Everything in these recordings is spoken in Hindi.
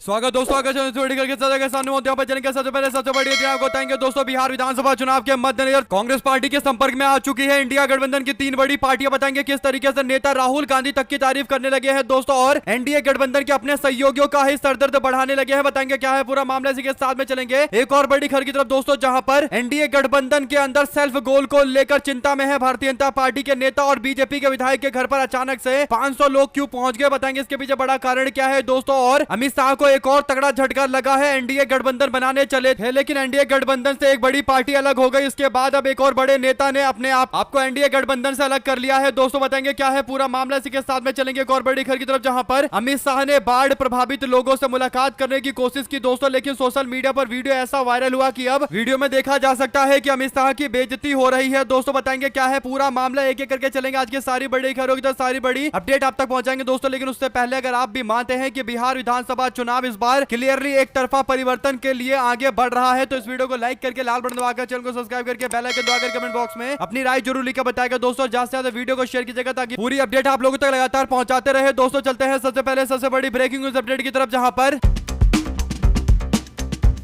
स्वागत दोस्तों, सबसे पहले सबसे बड़ी खबर आपको बताएंगे दोस्तों। बिहार विधानसभा चुनाव के मद्देनजर कांग्रेस पार्टी के संपर्क में आ चुकी है इंडिया गठबंधन की तीन बड़ी पार्टियां। बताएंगे किस तरीके से नेता राहुल गांधी तक की तारीफ करने लगे हैं दोस्तों, और एनडीए गठबंधन के अपने सहयोगियों का ही सरदर्द बढ़ाने लगे हैं। बताएंगे क्या है पूरा मामला, इसी के साथ में चलेंगे एक और बड़ी खबर की तरफ दोस्तों, जहां पर एनडीए गठबंधन के अंदर सेल्फ गोल को लेकर चिंता में है भारतीय जनता पार्टी के नेता और बीजेपी के विधायक के घर पर अचानक से 500 लोग क्यों पहुंच गए। बताएंगे इसके पीछे बड़ा कारण क्या है दोस्तों, और अमित शाह को एक और तगड़ा झटका लगा है। एनडीए गठबंधन बनाने चले थे, लेकिन एनडीए गठबंधन से एक बड़ी पार्टी अलग हो गई। इसके बाद अब एक और बड़े नेता ने अपने आपको एनडीए गठबंधन से अलग कर लिया है दोस्तों। बताएंगे क्या है पूरा मामला, इसी के साथ में चलेंगे एक और बड़ी खबर की तरफ, जहां पर अमित शाह ने बाढ़ प्रभावित लोगों से मुलाकात करने की कोशिश की दोस्तों, लेकिन सोशल मीडिया पर वीडियो ऐसा वायरल हुआ कि अब वीडियो में देखा जा सकता है कि अमित शाह की बेइज्जती हो रही है दोस्तों। बताएंगे क्या है पूरा मामला, एक एक करके चलेंगे। आज की सारी बड़ी खबरों की तरफ सारी बड़ी अपडेट आप तक पहुंचाएंगे दोस्तों, लेकिन उससे पहले अगर आप भी मानते हैं कि बिहार विधानसभा चुनाव इस बार क्लियरली एक तरफा परिवर्तन के लिए आगे बढ़ रहा है, तो इस वीडियो को लाइक करके लाल बटन दबाकर चैनल को सब्सक्राइब करके बेल आइकन दबाकर कमेंट बॉक्स में अपनी राय जरूर लिखकर बताएगा दोस्तों। ज्यादा से ज्यादा वीडियो को शेयर कीजिएगा ताकि पूरी अपडेट आप लोगों तक लगातार पहुंचाते रहे दोस्तों। चलते हैं सबसे पहले सबसे बड़ी ब्रेकिंग न्यूज अपडेट की तरफ, जहां पर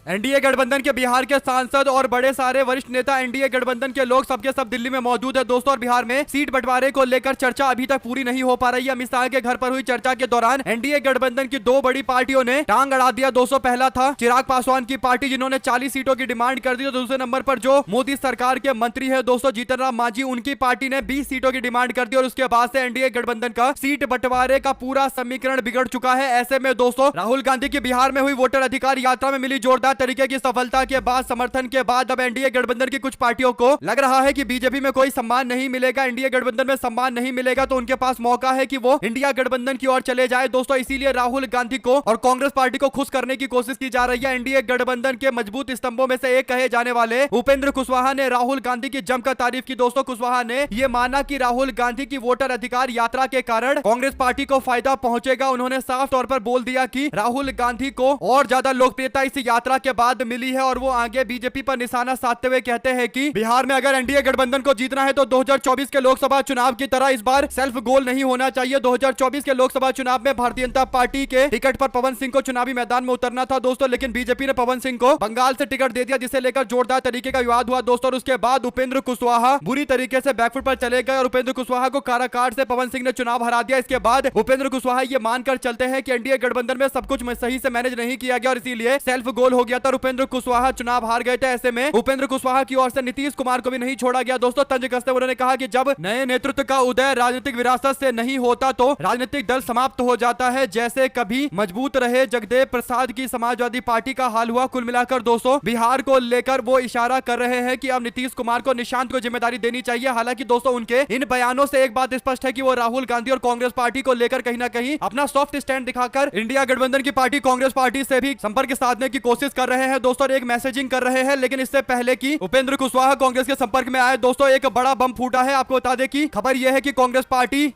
एनडीए गठबंधन के बिहार के सांसद और बड़े सारे वरिष्ठ नेता एनडीए गठबंधन के लोग सबके सब दिल्ली में मौजूद है दोस्तों, और बिहार में सीट बंटवारे को लेकर चर्चा अभी तक पूरी नहीं हो पा रही है। अमित शाह के घर पर हुई चर्चा के दौरान एनडीए गठबंधन की दो बड़ी पार्टियों ने टांग अड़ा दिया दोस्तों। पहला था चिराग पासवान की पार्टी, जिन्होंने 40 सीटों की डिमांड कर दी, तो दूसरे नंबर पर जो मोदी सरकार के मंत्री है दोस्तों जीतन राम मांझी, उनकी पार्टी ने 20 सीटों की डिमांड कर दी, और उसके बाद से एनडीए गठबंधन का सीट बंटवारे का पूरा समीकरण बिगड़ चुका है। ऐसे में दोस्तों राहुल गांधी की बिहार में हुई वोटर अधिकार यात्रा में मिली जोरदार तरीके की सफलता के बाद, समर्थन के बाद अब एनडीए गठबंधन की कुछ पार्टियों को लग रहा है कि बीजेपी में कोई सम्मान नहीं मिलेगा, एनडीए गठबंधन में सम्मान नहीं मिलेगा, तो उनके पास मौका है कि वो इंडिया गठबंधन की ओर चले जाए दोस्तों। इसीलिए राहुल गांधी को और कांग्रेस पार्टी को खुश करने की कोशिश की जा रही है। एनडीए गठबंधन के मजबूत स्तंभों में से एक कहे जाने वाले उपेंद्र कुशवाहा ने राहुल गांधी की जमकर तारीफ की दोस्तों। कुशवाहा ने यह माना कि राहुल गांधी की वोटर अधिकार यात्रा के कारण कांग्रेस पार्टी को फायदा पहुंचेगा। उन्होंने साफ तौर पर बोल दिया कि राहुल गांधी को और ज्यादा लोकप्रियता इस यात्रा के बाद मिली है, और वो आगे बीजेपी पर निशाना साधते हुए कहते हैं कि बिहार में अगर एनडीए गठबंधन को जीतना है तो 2024 के लोकसभा चुनाव की तरह इस बार सेल्फ गोल नहीं होना चाहिए। 2024 के लोकसभा चुनाव में भारतीय जनता पार्टी के टिकट पर पवन सिंह को चुनावी मैदान में उतरना था दोस्तों, लेकिन बीजेपी ने पवन सिंह को बंगाल से टिकट दे दिया, जिसे लेकर जोरदार तरीके का विवाद हुआ दोस्तों। और उसके बाद उपेंद्र कुशवाहा बुरी तरीके से बैकफुट पर चले गए, और उपेंद्र कुशवाहा को काराकाट से पवन सिंह ने चुनाव हरा दिया। इसके बाद उपेंद्र कुशवाहा ये मानकर चलते हैं कि एनडीए गठबंधन में सब कुछ सही से मैनेज नहीं किया गया, और इसीलिए सेल्फ गोल हो गया था। उपेंद्र कुशवाहा चुनाव हार गए थे। ऐसे में उपेंद्र कुशवाहा की ओर से नीतीश कुमार को भी नहीं छोड़ा गया दोस्तों। तंज कसते उन्होंने कहा कि जब नए नेतृत्व का उदय राजनीतिक विरासत से नहीं होता तो राजनीतिक दल समाप्त हो जाता है, जैसे कभी मजबूत रहे जगदेव प्रसाद की समाजवादी पार्टी का हाल हुआ। कुल मिलाकर दोस्तों बिहार को लेकर वो इशारा कर रहे हैं कि अब नीतीश कुमार को, निशांत को जिम्मेदारी देनी चाहिए। हालांकि दोस्तों उनके इन बयानों से एक बात स्पष्ट है कि वो राहुल गांधी और कांग्रेस पार्टी को लेकर कहीं ना कहीं अपना सॉफ्ट स्टैंड दिखाकर इंडिया गठबंधन की पार्टी कांग्रेस पार्टी से भी संपर्क साधने की कोशिश कर रहे हैं दोस्तों, और एक मैसेजिंग कर रहे हैं। लेकिन इससे पहले कि उपेंद्र कुशवाहा कांग्रेस के संपर्क में आए दोस्तों, एक बड़ा बम फूटा है। आपको बता दें कि खबर यह है कि कांग्रेस पार्टी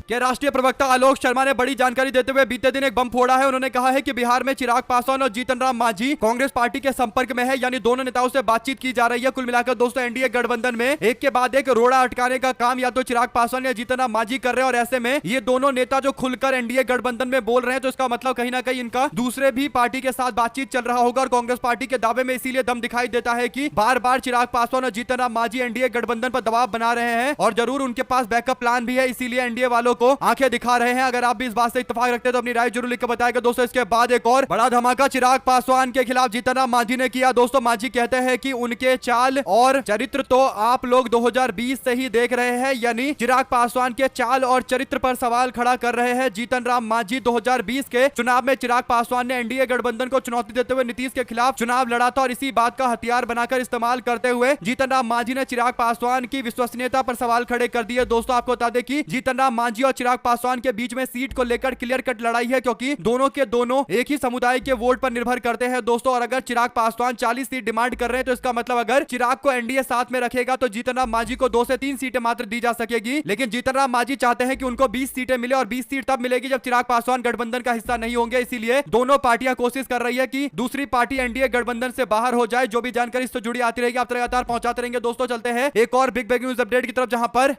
के राष्ट्रीय प्रवक्ता आलोक शर्मा ने बड़ी जानकारी देते हुए बीते दिन एक बम फोड़ा है। उन्होंने कहा है कि बिहार में चिराग पासवान और जीतन राम मांझी कांग्रेस पार्टी के संपर्क में है, यानी दोनों नेताओं से बातचीत की जा रही है। कुल मिलाकर दोस्तों एनडीए गठबंधन में एक के बाद एक रोड़ा अटकाने का काम या तो चिराग पासवान या जीतन राम मांझी कर रहे हैं, और ऐसे में ये दोनों नेता जो खुलकर एनडीए गठबंधन में बोल रहे हैं, तो इसका मतलब कहीं ना कहीं इनका दूसरे भी पार्टी के साथ बातचीत चल रहा होगा। और कांग्रेस पार्टी के दावे में इसीलिए दम दिखाई देता है कि बार बार चिराग पासवान और जीतन राम मांझी एनडीए गठबंधन पर दबाव बना रहे हैं, और जरूर उनके पास बैकअप प्लान भी है। इसीलिए एनडीए वालों को आंखें दिखा रहे हैं। अगर आप भी इस बात से इत्तेफाक रखते हैं तो अपनी राय जरूर लिखकर बताएगा दोस्तों। इसके बाद एक और बड़ा धमाका चिराग पासवान के खिलाफ जीतन राम मांझी ने किया दोस्तों। मांझी कहते हैं कि उनके चाल और चरित्र तो आप लोग 2020 से ही देख रहे हैं, यानी चिराग पासवान के चाल और चरित्र पर सवाल खड़ा कर रहे हैं जीतन राम मांझी। 2020 के चुनाव में चिराग पासवान ने एनडीए गठबंधन को चुनौती देते हुए नीतीश के खिलाफ चुनाव लड़ा था, और इसी बात का हथियार बनाकर इस्तेमाल करते हुए जीतन राम मांझी ने चिराग पासवान की विश्वसनीयता पर सवाल खड़े कर दिए दोस्तों। आपको बता दें कि जीतन राम मांझी और चिराग पासवान के बीच में सीट को लेकर क्लियर कट लड़ाई है, क्योंकि दोनों के दोनों एक ही समुदाय के वोट पर निर्भर करते हैं दोस्तों। और अगर चिराग पासवान 40 सीट डिमांड कर रहे हैं, तो इसका मतलब अगर चिराग को एनडीए साथ में रखेगा तो जीतन राम मांझी को 2 से 3 सीटें मात्र दी जा सकेगी। लेकिन जीतन राम मांझी चाहते हैं कि उनको 20 सीटें मिले, और 20 सीट तब मिलेगी जब चिराग पासवान गठबंधन का हिस्सा नहीं होंगे। इसीलिए दोनों पार्टियां कोशिश कर रही है कि दूसरी पार्टी एनडीए गठबंधन से बाहर हो जाए। जो भी जानकारी इससे जुड़ी आती रहेगी आप लगातार पहुंचाते रहेंगे दोस्तों। चलते हैं एक और बिग ब्रेकिंग न्यूज अपडेट की तरफ, जहां पर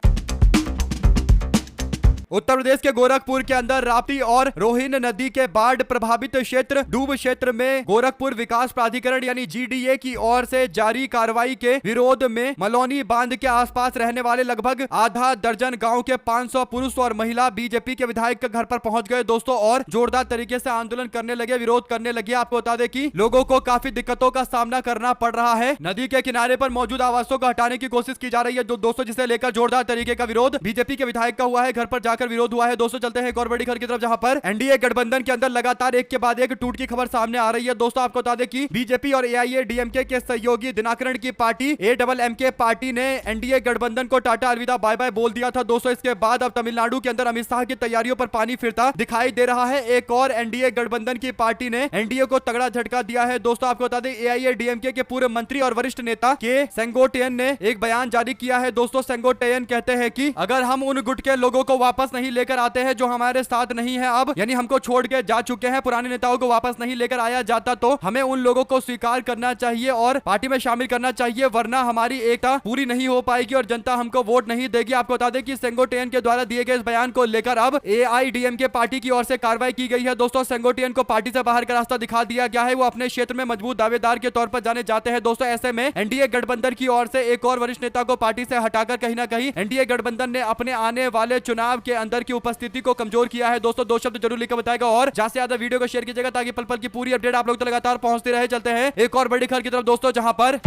उत्तर प्रदेश के गोरखपुर के अंदर राप्ती और रोहिन नदी के बाढ़ प्रभावित क्षेत्र डूब क्षेत्र में गोरखपुर विकास प्राधिकरण यानी जीडीए की ओर से जारी कार्रवाई के विरोध में मलौनी बांध के आसपास रहने वाले लगभग आधा दर्जन गांव के 500 पुरुष और महिला बीजेपी के विधायक के घर पर पहुंच गए दोस्तों और जोरदार तरीके से आंदोलन करने लगे, विरोध करने लगे। आपको बता दें कि लोगों को काफी दिक्कतों का सामना करना पड़ रहा है। नदी के किनारे पर मौजूद आवासों को हटाने की कोशिश की जा रही है दोस्तों, जिसे लेकर जोरदार तरीके का विरोध बीजेपी के विधायक का हुआ है। घर पर जाकर विरोध हुआ है दोस्तों। चलते हैं एक और बड़ी खबर की तरफ, जहां पर एनडीए गठबंधन के अंदर लगातार एक के बाद एक टूट की खबर सामने आ रही है दोस्तों। आपको बता दें कि बीजेपी और एआईएडीएमके के सहयोगी दिनाकरण की पार्टी एडबलएमके पार्टी ने एनडीए गठबंधन को टाटा अलविदा बाय बाय बोल दिया था दोस्तों। इसके बाद अब तमिलनाडु के अंदर अमित शाह की तैयारियों पर पानी फिरता दिखाई दे रहा है। एक और एनडीए गठबंधन की पार्टी ने एनडीए को तगड़ा झटका दिया है दोस्तों। आपको बता दें एआईएडीएमके के पूर्व मंत्री और वरिष्ठ नेता के सेंगोटेयन ने एक बयान जारी किया है दोस्तों। सेंगोटेयन कहते हैं कि अगर हम उन गुट के लोगों को वापस नहीं लेकर आते हैं जो हमारे साथ नहीं है अब, यानी हमको छोड़ के जा चुके हैं, पुराने नेताओं को वापस नहीं लेकर आया जाता तो हमें उन लोगों को स्वीकार करना चाहिए और पार्टी में शामिल करना चाहिए, वरना हमारी एकता पूरी नहीं हो पाएगी और जनता हमको वोट नहीं देगी। आपको बता दें कि सेंगोटेयन के द्वारा दिए गए इस बयान को लेकर अब एआईडीएमके पार्टी की ओर से कार्रवाई की गई है दोस्तों। सेंगोटेयन को पार्टी से बाहर का रास्ता दिखा दिया गया है। वो अपने क्षेत्र में मजबूत दावेदार के तौर पर जाने जाते हैं दोस्तों। ऐसे में एनडीए गठबंधन की ओर से एक और वरिष्ठ नेता को पार्टी से हटाकर कहीं ना कहीं एनडीए गठबंधन ने अपने आने वाले चुनाव के अंदर की उपस्थिति को कमजोर किया है दोस्तों। दो शब्द जरूर लिखकर बताएगा और ज्यादा से ज्यादा वीडियो को शेयर कीजिएगा ताकि पल पल की पूरी अपडेट आप लोग तक लगातार पहुंचती रहे। चलते हैं एक और बड़ी खबर की तरफ दोस्तों, जहां पर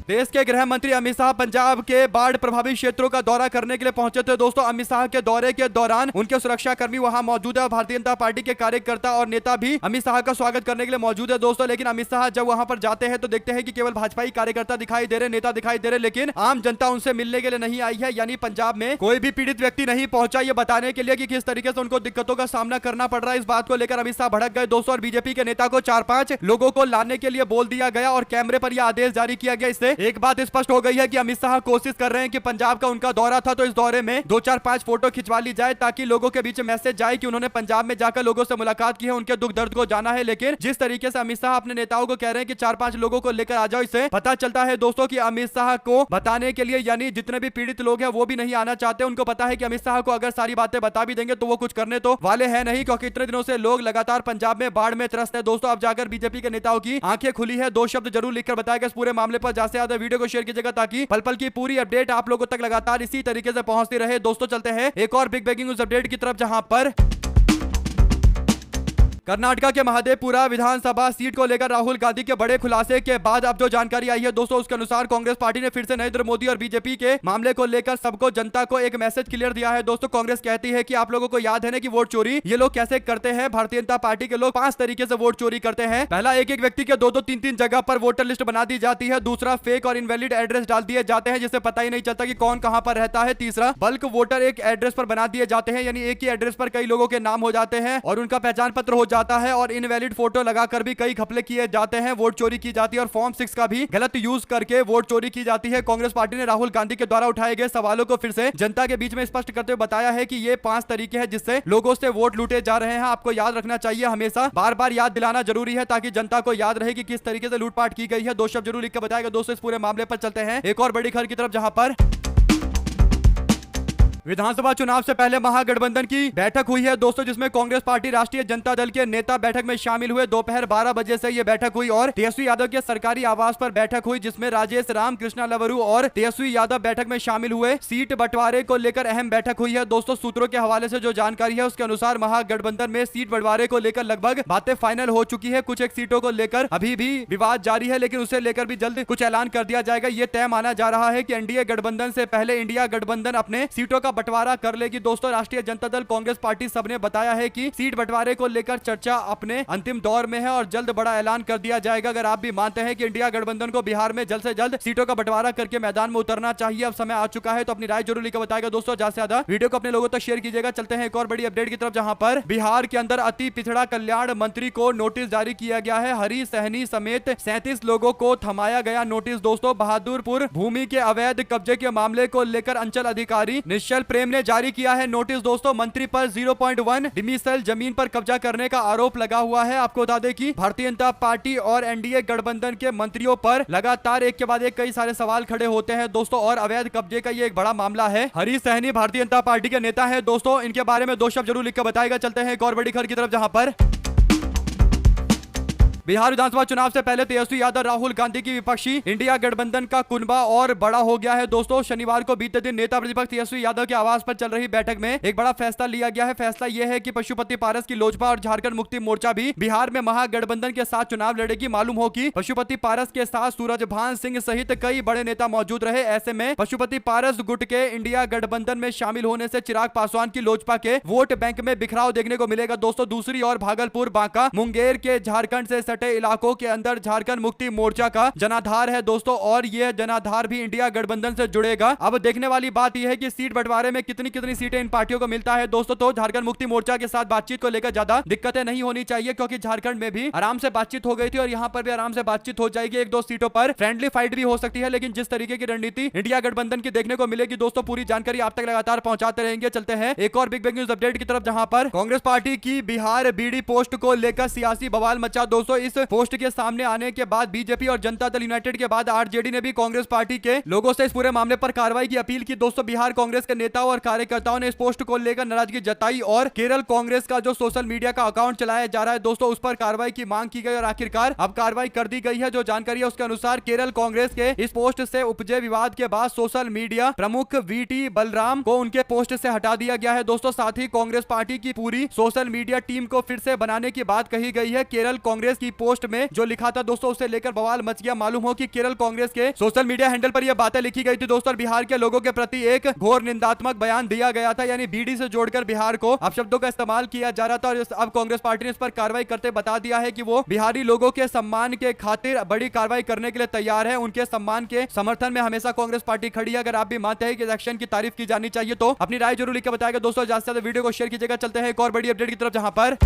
देश के गृह मंत्री अमित शाह पंजाब के बाढ़ प्रभावित क्षेत्रों का दौरा करने के लिए पहुंचे थे दोस्तों। अमित शाह के दौरे के दौरान उनके सुरक्षा कर्मी वहां मौजूद है। भारतीय जनता पार्टी के कार्यकर्ता और नेता भी अमित शाह का स्वागत करने के लिए मौजूद है दोस्तों। लेकिन अमित शाह जब वहां पर जाते हैं तो देखते हैं कि केवल भाजपाई कार्यकर्ता दिखाई दे रहे, नेता दिखाई दे रहे, लेकिन आम जनता उनसे मिलने के लिए नहीं आई है। यानी पंजाब में कोई भी पीड़ित व्यक्ति नहीं पहुंचा ये बताने के लिए कि किस तरीके से उनको दिक्कतों का सामना करना पड़ रहा है। इस बात को लेकर अमित शाह भड़क गए दोस्तों और बीजेपी के नेता को 4-5 लोगों को लाने के लिए बोल दिया गया और कैमरे पर यह आदेश जारी किया गया। इससे एक बात स्पष्ट हो गई है कि अमित शाह कोशिश कर रहे हैं कि पंजाब का उनका दौरा था तो इस दौरे में 2-4-5 फोटो खिंचवा ली जाए ताकि लोगों के बीच मैसेज जाए कि उन्होंने पंजाब में जाकर लोगों से मुलाकात की है, उनके दुख दर्द को जाना है। लेकिन जिस तरीके से अमित शाह अपने नेताओं को कह रहे हैं कि 4-5 लोगों को लेकर आ जाओ, इससे पता चलता है दोस्तों कि अमित शाह को बताने के लिए यानी जितने भी पीड़ित लोग हैं वो भी नहीं आना चाहते। उनको पता है कि अमित शाह को अगर सारी बातें बता भी देंगे तो वो कुछ करने तो वाले हैं नहीं, क्योंकि इतने दिनों से लोग लगातार पंजाब में बाढ़ में त्रस्त है दोस्तों। अब जाकर बीजेपी के नेताओं की आंखें खुली है। दो शब्द जरूर लिखकर बताएगा इस पूरे मामले पर। ज्यादा से ज्यादा वीडियो को शेयर कीजिएगा ताकि पल पल की पूरी अपडेट आप लोगों तक लगातार इसी तरीके से पहुंचती रहे दोस्तों। चलते हैं एक और बिग ब्रेकिंग न्यूज अपडेट की तरफ, जहां पर कर्नाटका के महादेवपुरा विधानसभा सीट को लेकर राहुल गांधी के बड़े खुलासे के बाद अब जो जानकारी आई है दोस्तों, उसके अनुसार कांग्रेस पार्टी ने फिर से नरेंद्र मोदी और बीजेपी के मामले को लेकर सबको, जनता को एक मैसेज क्लियर दिया है दोस्तों। कांग्रेस कहती है कि आप लोगों को याद है ना कि वोट चोरी ये लोग कैसे करते हैं। भारतीय जनता पार्टी के लोग 5 तरीके से वोट चोरी करते हैं। पहला, एक एक व्यक्ति के 2-2, 3-3 जगह पर वोटर लिस्ट बना दी जाती है। दूसरा, फेक और इनवैलिड एड्रेस डाल दिए जाते हैं जिससे पता ही नहीं चलता कि कौन कहां पर रहता है। तीसरा, बल्क वोटर एक एड्रेस पर बना दिए जाते हैं, यानी एक ही एड्रेस पर कई लोगों के नाम हो जाते हैं और उनका पहचान पत्र हो जाता है और वैलिड फोटो लगाकर भी कई घपले किए जाते हैं, वोट चोरी की जाती है और फॉर्म 6 का भी गलत यूज करके वोट चोरी की जाती है। कांग्रेस पार्टी ने राहुल गांधी के द्वारा उठाए गए सवालों को फिर से जनता के बीच में स्पष्ट करते हुए बताया है कि ये 5 तरीके हैं जिससे लोगों से वोट लूटे जा रहे हैं। आपको याद रखना चाहिए, हमेशा बार बार याद दिलाना जरूरी है ताकि जनता को याद रहे कि किस तरीके से लूटपाट की गई है। 2 शब्द जरूर लिख कर बताएगा दोस्तों इस पूरे मामले पर। चलते हैं एक और बड़ी खबर की तरफ, जहां पर विधानसभा चुनाव से पहले महागठबंधन की बैठक हुई है दोस्तों, जिसमें कांग्रेस पार्टी राष्ट्रीय जनता दल के नेता बैठक में शामिल हुए। दोपहर 12 बजे से यह बैठक हुई और तेजस्वी यादव के सरकारी आवास पर बैठक हुई, जिसमें राजेश राम, कृष्णा लवरू और तेजस्वी यादव बैठक में शामिल हुए। सीट बंटवारे को लेकर अहम बैठक हुई है दोस्तों। सूत्रों के हवाले से जो जानकारी है उसके अनुसार महागठबंधन में सीट बंटवारे को लेकर लगभग बातें फाइनल हो चुकी है। कुछ एक सीटों को लेकर अभी भी विवाद जारी है, लेकिन उसे लेकर भी जल्द कुछ ऐलान कर दिया जाएगा। यह तय माना जा रहा है कि एनडीए गठबंधन से पहले इंडिया गठबंधन अपने सीटों का बंटवारा कर लेगी दोस्तों। राष्ट्रीय जनता दल, कांग्रेस पार्टी सबने बताया है कि सीट बंटवारे को लेकर चर्चा अपने अंतिम दौर में है और जल्द बड़ा ऐलान कर दिया जाएगा। अगर आप भी मानते हैं कि इंडिया गठबंधन को बिहार में जल्द से जल्द सीटों का बंटवारा करके मैदान में उतरना चाहिए, अब समय आ चुका है, तो अपनी राय जरूर लिखकर बताएगा दोस्तों। ज्यादा से ज्यादा वीडियो को अपने लोगों तक शेयर कीजिएगा। चलते हैं एक और बड़ी अपडेट की तरफ, जहां पर बिहार के अंदर अति पिछड़ा कल्याण मंत्री को नोटिस जारी किया गया है। हरी सहनी समेत 37 लोगों को थमाया गया नोटिस दोस्तों। बहादुरपुर भूमि के अवैध कब्जे के मामले को लेकर अंचल अधिकारी निश्चल डिमिसल प्रेम ने जारी किया है नोटिस दोस्तों। मंत्री पर 0.1 डिमिसल जमीन पर कब्जा करने का आरोप लगा हुआ है। आपको बता दें कि भारतीय जनता पार्टी और एनडीए गठबंधन के मंत्रियों पर लगातार एक के बाद एक कई सारे सवाल खड़े होते हैं दोस्तों, और अवैध कब्जे का ये एक बड़ा मामला है। हरीश सहनी भारतीय जनता पार्टी के नेता है दोस्तों, इनके बारे में दो शब्द जरूर लिख कर बताएगा। चलते हैं एक और बड़ी खबर की तरफ, जहां पर बिहार विधानसभा चुनाव से पहले तेजस्वी यादव राहुल गांधी की विपक्षी इंडिया गठबंधन का कुनबा और बड़ा हो गया है दोस्तों। शनिवार को बीते दिन नेता प्रतिपक्ष तेजस्वी यादव के आवास पर चल रही बैठक में एक बड़ा फैसला लिया गया है। फैसला यह है कि पशुपति पारस की लोजपा और झारखंड मुक्ति मोर्चा भी बिहार में महागठबंधन के साथ चुनाव लड़ेगी। मालूम हो कि पशुपति पारस के साथ सूरजभान सिंह सहित कई बड़े नेता मौजूद रहे। ऐसे में पशुपति पारस गुट के इंडिया गठबंधन में शामिल होने से चिराग पासवान की लोजपा के वोट बैंक में बिखराव देखने को मिलेगा दोस्तों। दूसरी ओर भागलपुर, बांका, मुंगेर के झारखंड से सटे इलाकों के अंदर झारखंड मुक्ति मोर्चा का जनाधार है दोस्तों, और यह जनाधार भी इंडिया गठबंधन से जुड़ेगा। अब देखने वाली बात यह है कि सीट बंटवारे में कितनी कितनी सीटें इन पार्टियों को मिलता है दोस्तों। तो झारखंड मुक्ति मोर्चा के साथ बातचीत को लेकर ज्यादा दिक्कतें नहीं होनी चाहिए, क्योंकि झारखंड में भी आराम से बातचीत हो गई थी और यहां पर भी आराम से बातचीत हो जाएगी। एक दो सीटों पर फ्रेंडली फाइट भी हो सकती है, लेकिन जिस तरीके की रणनीति इंडिया गठबंधन की देखने को मिलेगी दोस्तों, पूरी जानकारी आप तक लगातार पहुंचाते रहेंगे। चलते हैं एक और बिग न्यूज अपडेट की तरफ, जहां पर कांग्रेस पार्टी की बिहार बीडी पोस्ट को लेकर सियासी बवाल मचा दोस्तों। इस पोस्ट के सामने आने के बाद बीजेपी और जनता दल यूनाइटेड के बाद आरजेडी ने भी कांग्रेस पार्टी के लोगों से इस पूरे मामले पर कार्रवाई की अपील की दोस्तों। बिहार कांग्रेस के नेताओं और कार्यकर्ताओं ने इस पोस्ट को लेकर नाराजगी जताई और केरल कांग्रेस का जो सोशल मीडिया का अकाउंट चलाया जा रहा है दोस्तों, उस पर कार्रवाई की मांग की गई और आखिरकार अब कार्रवाई कर दी गई है। जो जानकारी है उसके अनुसार केरल कांग्रेस के इस पोस्ट से उपजे विवाद के बाद सोशल मीडिया प्रमुख वीटी बलराम को उनके पोस्ट से हटा दिया गया है दोस्तों। साथ ही कांग्रेस पार्टी की पूरी सोशल मीडिया टीम को फिर से बनाने की बात कही गई है। केरल कांग्रेस की पोस्ट में जो लिखा था दोस्तों, उसे लेकर बवाल मच गया। मालूम हो कि केरल कांग्रेस के सोशल मीडिया हैंडल पर यह बातें लिखी गई थी दोस्तों, और बिहार के लोगों के प्रति एक घोर निंदात्मक बयान दिया गया था, यानी बीडी से जोड़कर बिहार को अपशब्दों का इस्तेमाल किया जा रहा था। और अब कांग्रेस पार्टी ने इस पर कार्रवाई करते बता दिया है कि वो बिहारी लोगों के सम्मान के खातिर बड़ी कार्रवाई करने के लिए तैयार है। उनके सम्मान के समर्थन में हमेशा कांग्रेस पार्टी खड़ी है। अगर आप भी मानते हैं कि एक्शन की तारीफ की जानी चाहिए तो अपनी राय जरूर लिख के बताएगा दोस्तों। ज्यादा से ज्यादा वीडियो को शेयर कीजिएगा। चलते हैं एक और बड़ी अपडेट की तरफ, जहां पर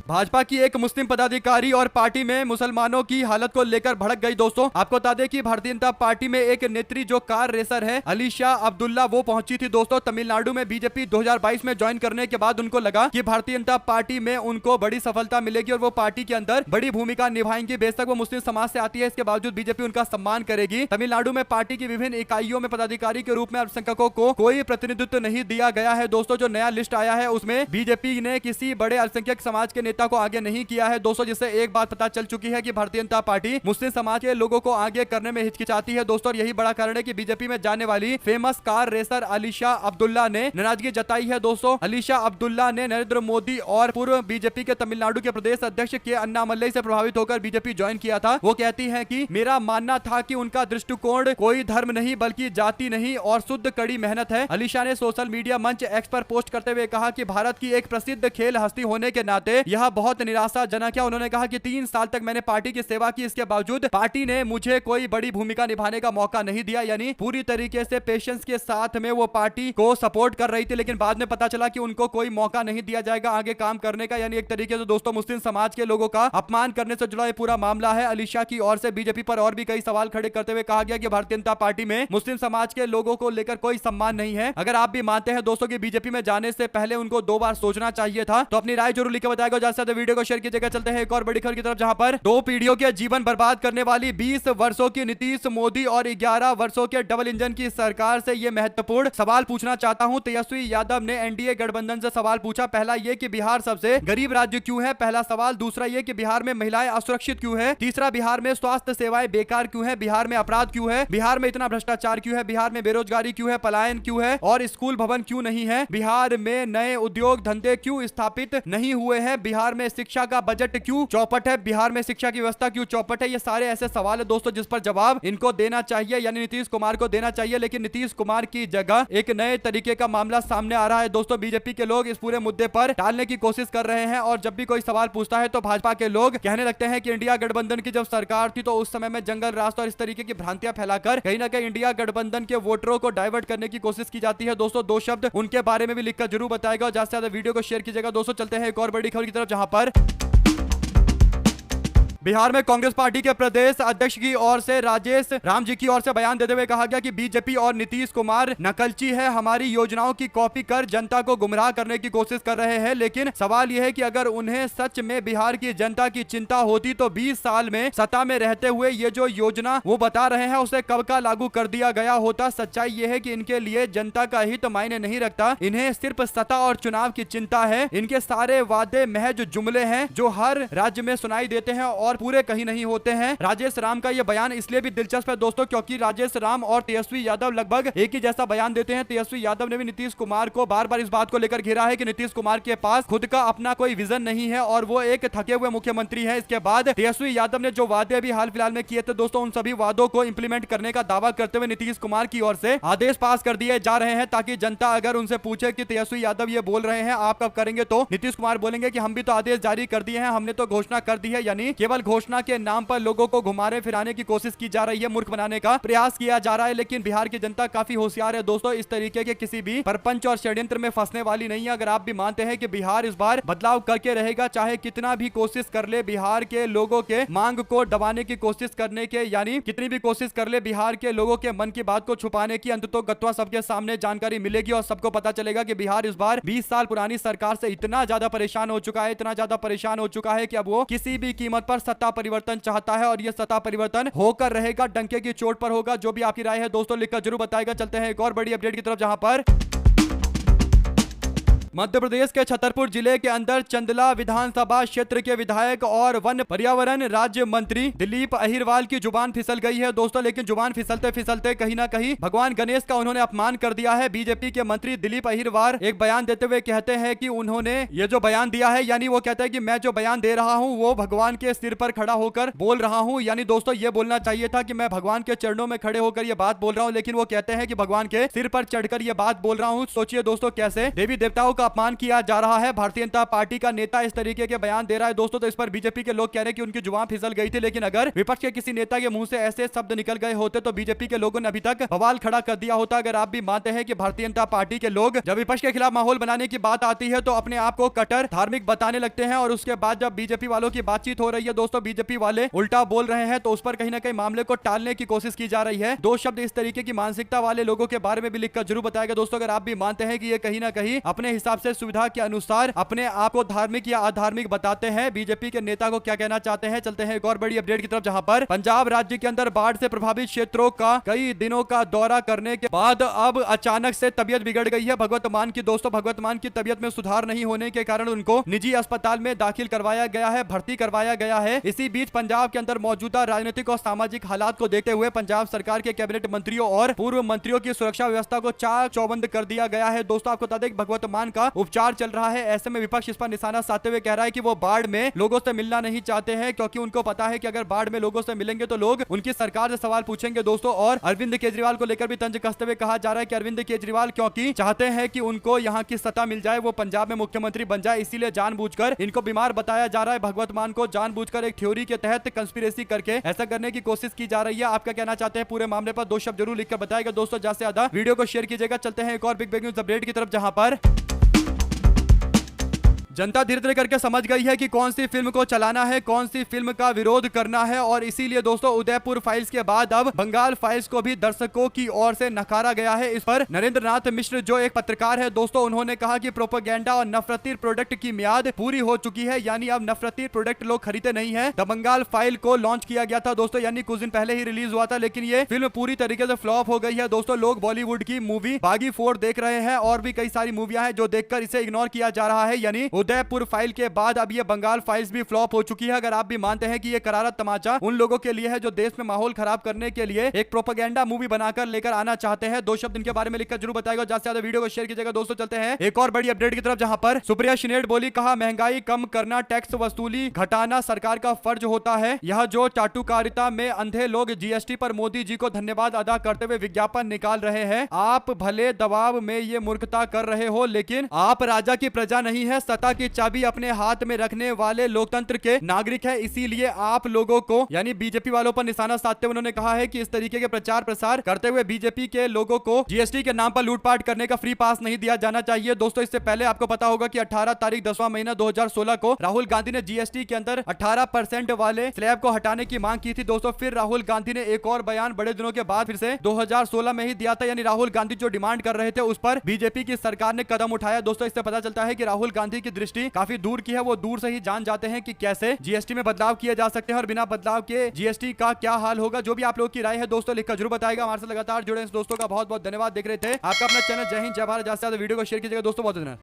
भाजपा की एक मुस्लिम पदाधिकारी और पार्टी में मुसलमानों की हालत को लेकर भड़क गई दोस्तों। आपको बता दें कि भारतीय जनता पार्टी में एक नेत्री जो कार रेसर है अलीशा अब्दुल्ला, वो पहुंची थी दोस्तों तमिलनाडु में बीजेपी 2022 में ज्वाइन करने के बाद उनको लगा कि भारतीय जनता पार्टी में उनको बड़ी सफलता मिलेगी और वो पार्टी के अंदर बड़ी भूमिका निभाएंगी। बेशक वो मुस्लिम समाज से आती है, इसके बावजूद बीजेपी उनका सम्मान करेगी। तमिलनाडु में पार्टी की विभिन्न इकाइयों में पदाधिकारी के रूप में अल्पसंख्यकों को कोई प्रतिनिधित्व नहीं दिया गया है दोस्तों। जो नया लिस्ट आया है उसमें बीजेपी ने किसी बड़े अल्पसंख्यक समाज के नेता को आगे नहीं किया है दोस्तों, जिससे एक बात पता चल चुकी है कि भारतीय जनता पार्टी मुस्लिम समाज के लोगों को आगे करने में हिचकिचाती है दोस्तों। और यही बड़ा कारण है कि बीजेपी में जाने वाली famous car racer Alisha Abdullah ने नाराजगी जताई है दोस्तों। अलीशा अब्दुल्ला ने नरेंद्र मोदी और पूर्व बीजेपी के तमिलनाडु के प्रदेश अध्यक्ष के अन्नामलई से प्रभावित होकर बीजेपी ज्वाइन किया था। वो कहती है कि मेरा मानना था कि उनका दृष्टिकोण कोई धर्म नहीं बल्कि जाति नहीं और शुद्ध कड़ी मेहनत है। अलीशा ने सोशल मीडिया मंच एक्स पर पोस्ट करते हुए कहा कि भारत की एक प्रसिद्ध खेल हस्ती होने के नाते यह बहुत निराशाजनक है। उन्होंने कहा कि 3 साल तक मैंने पार्टी की सेवा की, इसके बावजूद पार्टी ने मुझे कोई बड़ी भूमिका निभाने का मौका नहीं दिया। यानी पूरी तरीके से पेशेंस के साथ में वो पार्टी को सपोर्ट कर रही थी, लेकिन बाद में पता चला कि उनको कोई मौका नहीं दिया जाएगा आगे काम करने का। यानी एक तरीके से दोस्तों मुस्लिम समाज के लोगों का अपमान करने से जुड़ा ये पूरा मामला है। अलीशा की ओर से बीजेपी पर और भी कई सवाल खड़े करते हुए कहा गया कि भारतीय जनता पार्टी में मुस्लिम समाज के लोगों को लेकर कोई सम्मान नहीं है। अगर आप भी मानते हैं दोस्तों कि बीजेपी में जाने से पहले उनको 2 बार सोचना चाहिए था, तो अपनी राय जरूर लिख के बताएगा। ज्यादा से ज्यादा वीडियो को शेयर कीजिएगा। चलते हैं एक और बड़ी खबर की तरफ, जहां पर 2 पीढ़ियों के जीवन बर्बाद करने वाली 20 वर्षों की नीतीश मोदी और 11 वर्षों के डबल इंजन की सरकार से यह महत्वपूर्ण सवाल पूछना चाहता हूं। तेजस्वी यादव ने एनडीए गठबंधन से सवाल पूछा। पहला यह कि बिहार सबसे गरीब राज्य क्यों है, पहला सवाल। दूसरा यह कि बिहार में महिलाएं असुरक्षित क्यों है। तीसरा, बिहार में स्वास्थ्य सेवाएं बेकार क्यों है, बिहार में अपराध क्यों है, बिहार में इतना भ्रष्टाचार क्यों है, बिहार में बेरोजगारी क्यों है, पलायन क्यों है और स्कूल भवन क्यों नहीं है, बिहार में नए उद्योग धंधे क्यों स्थापित नहीं हुए हैं, बिहार में शिक्षा का बजट क्यों चौपट है, बिहार में शिक्षा की व्यवस्था क्यों चौपट है। ये सारे ऐसे सवाल है दोस्तों जिस पर जवाब इनको देना चाहिए, यानी नीतीश कुमार को देना चाहिए। लेकिन नीतीश कुमार की जगह एक नए तरीके का मामला सामने आ रहा है दोस्तों। बीजेपी के लोग इस पूरे मुद्दे पर टालने की कोशिश कर रहे हैं और जब भी कोई सवाल पूछता है तो भाजपा के लोग कहने लगते हैं कि इंडिया गठबंधन की जब सरकार थी तो उस समय में जंगल रास्ता और इस तरीके की भ्रांतियां फैलाकर कहीं ना कहीं इंडिया गठबंधन के वोटरों को डाइवर्ट करने की कोशिश की जाती है दोस्तों। 2 शब्द उनके बारे में भी लिखकर जरूर बताएगा और ज्यादा से ज्यादा वीडियो को शेयर कीजिएगा दोस्तों। चलते हैं एक और बड़ी खबर की तरफ, जहां पर बिहार में कांग्रेस पार्टी के प्रदेश अध्यक्ष की ओर से राजेश राम जी की ओर से बयान देते हुए कहा गया कि बीजेपी और नीतीश कुमार नकलची है, हमारी योजनाओं की कॉपी कर जनता को गुमराह करने की कोशिश कर रहे हैं। लेकिन सवाल यह है कि अगर उन्हें सच में बिहार की जनता की चिंता होती तो 20 साल में सत्ता में रहते हुए ये जो योजना वो बता रहे हैं उसे कब का लागू कर दिया गया होता। सच्चाई यह है कि इनके लिए जनता का हित मायने नहीं रखता, इन्हें सिर्फ सत्ता और चुनाव की चिंता है। इनके सारे वादे महज जुमले हैं जो हर राज्य में सुनाई देते हैं और पूरे कहीं नहीं होते हैं। राजेश राम का यह बयान इसलिए भी दिलचस्प है दोस्तों क्योंकि राजेश राम और तेजस्वी यादव लगभग एक ही जैसा बयान देते हैं। तेजस्वी यादव ने भी नीतीश कुमार को बार बार इस बात को लेकर घेरा है कि नीतीश कुमार के पास खुद का अपना कोई विजन नहीं है और वो एक थके हुए मुख्यमंत्री है। इसके बाद तेजस्वी यादव ने जो वादे अभी हाल फिलहाल में किए थे दोस्तों, उन सभी वादों को इंप्लीमेंट करने का दावा करते हुए नीतीश कुमार की ओर से आदेश पास कर दिए जा रहे हैं ताकि जनता अगर उनसे पूछे कि तेजस्वी यादव ये बोल रहे हैं आप कब करेंगे, तो नीतीश कुमार बोलेंगे कि हम भी तो आदेश जारी कर दिए हैं, हमने तो घोषणा कर दी है। यानी केवल घोषणा के नाम पर लोगों को घुमाने फिराने की कोशिश की जा रही है, मूर्ख बनाने का प्रयास किया जा रहा है। लेकिन बिहार की जनता काफी होशियार है दोस्तों, इस तरीके के किसी भी परपंच और षड्यंत्र में फंसने वाली नहीं है। अगर आप भी मानते हैं कि बिहार इस बार बदलाव करके रहेगा, चाहे कितना भी कोशिश कर ले बिहार के लोगों के मांग को दबाने की कोशिश करने के, यानी कितनी भी कोशिश कर ले बिहार के लोगों के मन की बात को छुपाने की, अंततः गत्वा सबके सामने जानकारी मिलेगी और सबको पता चलेगा कि बिहार इस बार 20 साल पुरानी सरकार से इतना ज्यादा परेशान हो चुका है, इतना ज्यादा परेशान हो चुका है कि अब वो किसी भी कीमत पर सत्ता परिवर्तन चाहता है और ये सत्ता परिवर्तन होकर रहेगा, डंके की चोट पर होगा। जो भी आपकी राय है दोस्तों लिखकर जरूर बताएगा। चलते हैं एक और बड़ी अपडेट की तरफ जहां पर मध्य प्रदेश के छतरपुर जिले के अंदर चंदला विधानसभा क्षेत्र के विधायक और वन पर्यावरण राज्य मंत्री दिलीप अहिरवाल की जुबान फिसल गई है दोस्तों। लेकिन जुबान फिसलते फिसलते कहीं ना कहीं भगवान गणेश का उन्होंने अपमान कर दिया है। बीजेपी के मंत्री दिलीप अहिरवाल एक बयान देते हुए कहते हैं कि उन्होंने ये जो बयान दिया है, यानी वो कहते हैं कि मैं जो बयान दे रहा हूँ वो भगवान के सिर पर खड़ा होकर बोल रहा हूँ। यानी दोस्तों ये बोलना चाहिए था कि मैं भगवान के चरणों में खड़े होकर ये बात बोल रहा हूँ, लेकिन वो कहते हैं कि भगवान के सिर पर चढ़कर ये बात बोल रहा हूँ। सोचिए दोस्तों कैसे देवी देवताओं का अपमान किया जा रहा है। भारतीय जनता पार्टी का नेता इस तरीके के बयान दे रहा है दोस्तों, तो इस पर बीजेपी के लोग कह रहे हैं कि उनकी जुबान फिसल गई थी। लेकिन अगर विपक्ष के किसी नेता के मुंह से ऐसे शब्द निकल गए होते तो बीजेपी के लोगों ने अभी तक बवाल खड़ा कर दिया होता। अगर आप भी मानते हैं कि भारतीय जनता पार्टी के लोग जब विपक्ष के खिलाफ माहौल बनाने की बात आती है तो अपने आप को कट्टर धार्मिक बताने लगते हैं और उसके बाद जब बीजेपी वालों की बातचीत हो रही है दोस्तों, बीजेपी वाले उल्टा बोल रहे हैं तो उस पर कहीं ना कहीं मामले को टालने की कोशिश की जा रही है। दो शब्द इस तरीके की मानसिकता वाले लोगों के बारे में भी लिखकर जरूर बताएगा दोस्तों। अगर आप भी मानते हैं कि ये कहीं ना कहीं अपने हिसाब से सुविधा के अनुसार अपने आपको धार्मिक या अधार्मिक बताते हैं, बीजेपी के नेता को क्या कहना चाहते हैं। चलते हैं एक और बड़ी अपडेट की तरफ जहां पर पंजाब राज्य के अंदर बाढ़ से प्रभावित क्षेत्रों का कई दिनों का दौरा करने के बाद अब अचानक से तबियत बिगड़ गई है भगवत मान की दोस्तों। भगवत मान की तबियत में सुधार नहीं होने के कारण उनको निजी अस्पताल में दाखिल करवाया गया है, भर्ती करवाया गया है। इसी बीच पंजाब के अंदर मौजूदा राजनीतिक और सामाजिक हालात को देखते हुए पंजाब सरकार के कैबिनेट मंत्रियों और पूर्व मंत्रियों की सुरक्षा व्यवस्था को चाक चौबंद कर दिया गया है दोस्तों। आपको बता दें भगवत मान का उपचार चल रहा है, ऐसे में विपक्ष इस पर निशाना साधते हुए कह रहा है कि वो बाढ़ में लोगों से मिलना नहीं चाहते हैं क्योंकि उनको पता है कि अगर बाढ़ में लोगों से मिलेंगे तो लोग उनकी सरकार से सवाल पूछेंगे दोस्तों। और अरविंद केजरीवाल को लेकर भी तंज कसते हुए कहा जा रहा है कि अरविंद केजरीवाल क्योंकि चाहते हैं कि उनको यहाँ की सत्ता मिल जाए, वो पंजाब में मुख्यमंत्री बन जाए, इसीलिए जानबूझकर इनको बीमार बताया जा रहा है। भगवत मान को जानबूझकर एक थ्योरी के तहत कंस्पिरेसी करके ऐसा करने की कोशिश की जा रही है। आप क्या कहना चाहते हैं पूरे मामले पर? दो शब्द जरूर लिखकर बताएगा दोस्तों, ज्यादा से ज्यादा वीडियो को शेयर कीजिएगा। चलते हैं एक और बिग न्यूज अपडेट की तरफ जहां पर जनता धीरे धीरे करके समझ गई है कि कौन सी फिल्म को चलाना है, कौन सी फिल्म का विरोध करना है और इसीलिए दोस्तों उदयपुर फाइल्स के बाद अब बंगाल फाइल्स को भी दर्शकों की ओर से नकारा गया है। इस पर नरेंद्र नाथ मिश्र जो एक पत्रकार है दोस्तों, उन्होंने कहा कि प्रोपेगेंडा और नफरती प्रोडक्ट की मियाद पूरी हो चुकी है, यानी अब नफरती प्रोडक्ट लोग खरीदते नहीं है। द बंगाल फाइल को लॉन्च किया गया था दोस्तों, यानी कुछ दिन पहले ही रिलीज हुआ था, लेकिन ये फिल्म पूरी तरीके से फ्लॉप हो गई है दोस्तों। लोग बॉलीवुड की मूवी बागी 4 देख रहे हैं और भी कई सारी मूवियां हैं जो देखकर इसे इग्नोर किया जा रहा है, यानी उदयपुर फाइल के बाद अब ये बंगाल फाइल्स भी फ्लॉप हो चुकी है। अगर आप भी मानते हैं कि ये करारा तमाचा उन लोगों के लिए है जो देश में माहौल खराब करने के लिए एक प्रोपेगेंडा मूवी बनाकर लेकर आना चाहते हैं, दो शब्द इनके बारे में लिखकर जरूर बताएगा। ज्यादा से ज्यादा वीडियो को शेयर कीजिएगा दोस्तों। चलते हैं एक और बड़ी अपडेट की तरफ जहां पर सुप्रिया शिनेट बोली, कहा महंगाई कम करना, टैक्स वसूली घटाना सरकार का फर्ज होता है। यह जो चाटुकारिता में अंधे लोग जीएसटी पर मोदी जी को धन्यवाद अदा करते हुए विज्ञापन निकाल रहे हैं, आप भले दबाव में ये मूर्खता कर रहे हो, लेकिन आप राजा की प्रजा नहीं है, सत्ता सत्ता की चाबी अपने हाथ में रखने वाले लोकतंत्र के नागरिक है, इसीलिए आप लोगों को यानी बीजेपी वालों पर निशाना साधते हुए उन्होंने कहा है कि इस तरीके के प्रचार प्रसार करते हुए बीजेपी के लोगों को जीएसटी के नाम पर लूटपाट करने का फ्री पास नहीं दिया जाना चाहिए। दोस्तों इससे पहले आपको पता होगा कि 18 तारीख 10वां महीना 2016 को राहुल गांधी ने जीएसटी के अंदर 18% वाले स्लैब को हटाने की मांग की थी। दोस्तों फिर राहुल गांधी ने एक और बयान बड़े दिनों के बाद फिर से 2016 में ही दिया था, यानी राहुल गांधी जो डिमांड कर रहे थे उस पर बीजेपी की सरकार ने कदम उठाया। दोस्तों इससे पता चलता है कि राहुल गांधी की दृष्टि काफी दूर की है, वो दूर से ही जान जाते हैं कि कैसे जीएसटी में बदलाव किए जा सकते हैं और बिना बदलाव के जीएसटी का क्या हाल होगा। जो भी आप लोग की राय है दोस्तों लिखकर जरूर बताएगा। हमारे साथ लगातार जुड़े दोस्तों का बहुत बहुत धन्यवाद। देख रहे थे आपका अपना चैनल जय हिंद जय भारत। ज्यादा से ज्यादा वीडियो को शेयर कीजिएगा दोस्तों। बहुत धन्यवाद।